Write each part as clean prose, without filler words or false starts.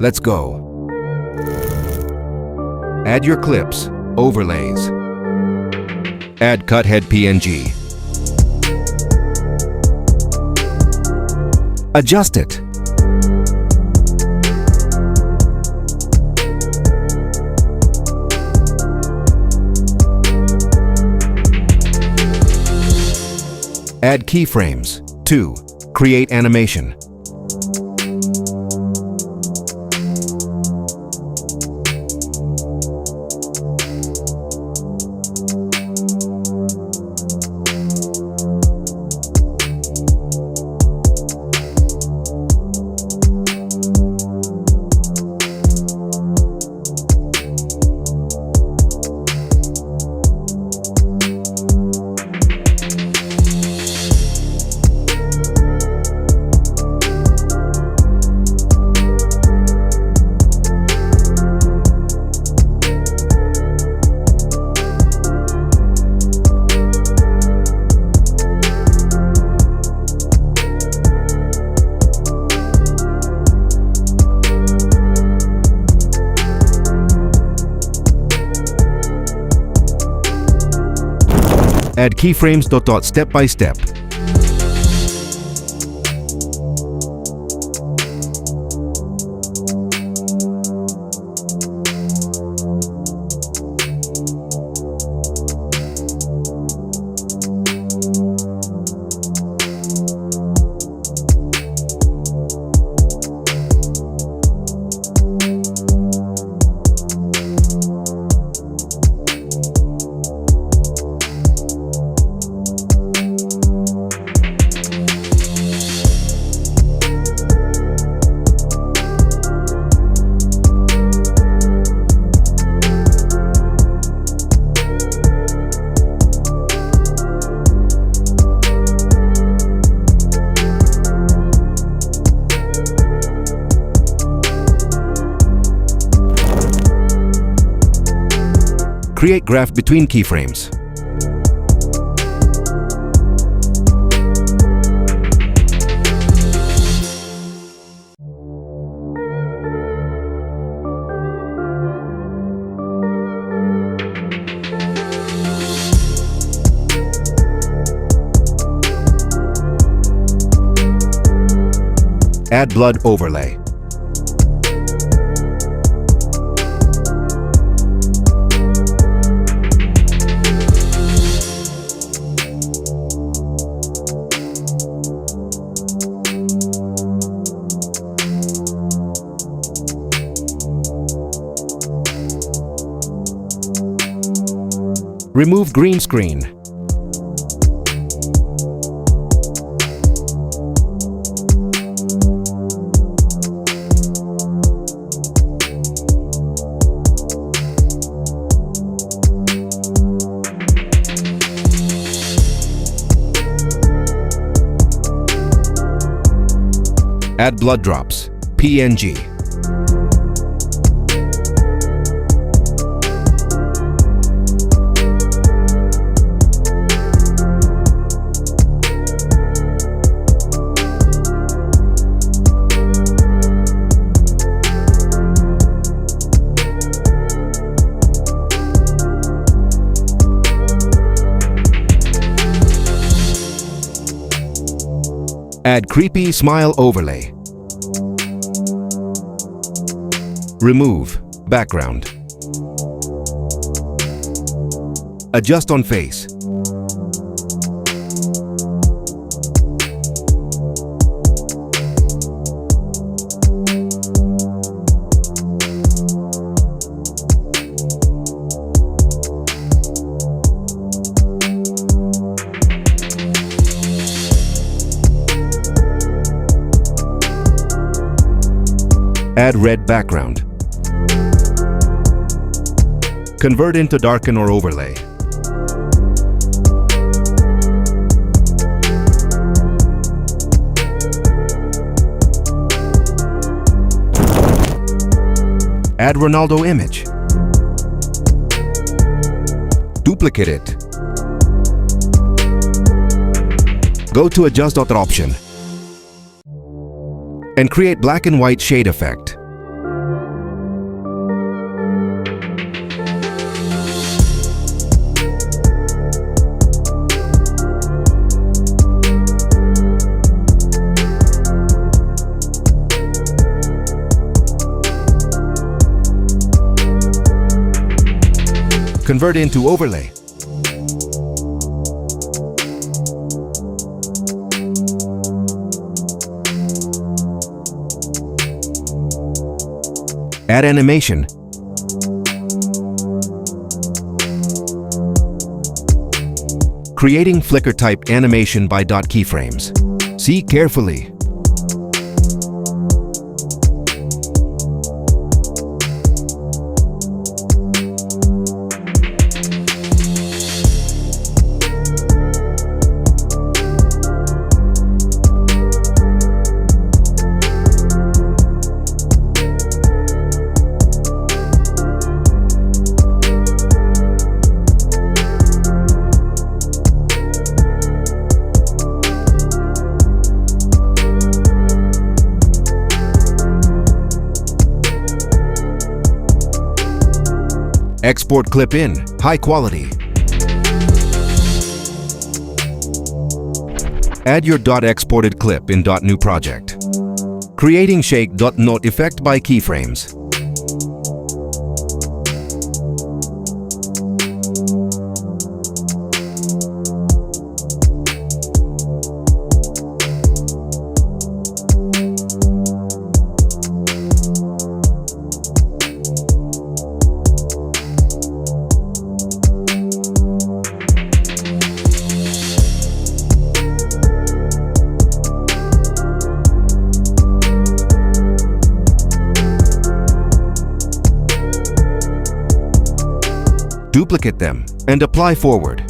Let's go. Add your clips, overlays. Add cut head PNG. Adjust it. Add keyframes. 2. Create animation. Add keyframes ... step by step. Create graph between keyframes. Add blood overlay. Remove green screen. Add blood drops, PNG. Add creepy smile overlay. Remove background. Adjust on face. Add red background. Convert into darken or overlay. Add Ronaldo image. Duplicate it. Go to Adjust option and create black and white shade effect. Convert into overlay. Add animation. Creating flicker type animation by dot keyframes. See carefully. Export clip in, high quality. Add your .exported clip in .new project. Creating shake.note effect by keyframes. Duplicate them and apply forward.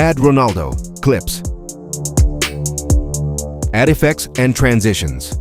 Add Ronaldo, clips. Add effects and transitions.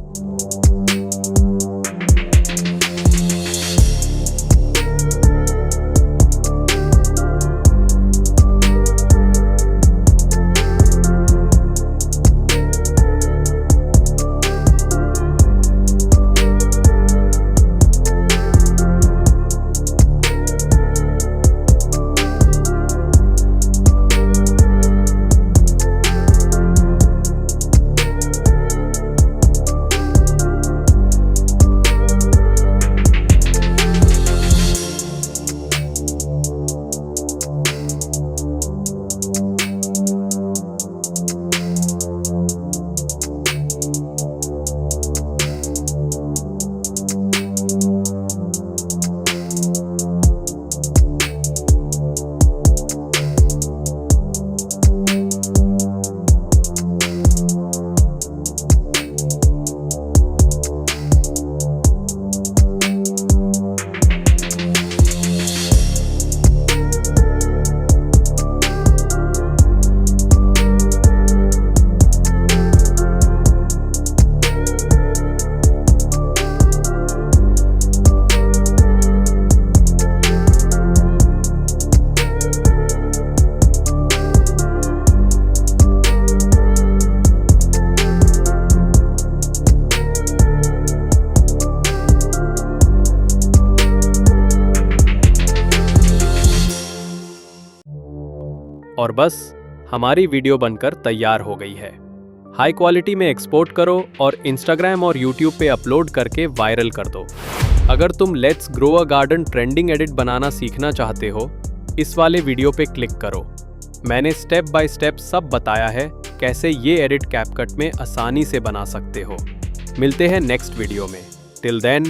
और बस हमारी video बनकर तैयार हो गई है। High quality में export करो और इंस्टाग्राम और यूट्यूब पे अपलोड करके वायरल कर दो। अगर तुम let's grow a garden trending edit बनाना सीखना चाहते हो, इस वाले वीडियो पे क्लिक करो। मैंने स्टेप बाय स्टेप सब बताया है कैसे ये एडिट कैपकट में आसानी से बना सकते हो। मिलते हैं नेक्स्ट वीडियो में। Till then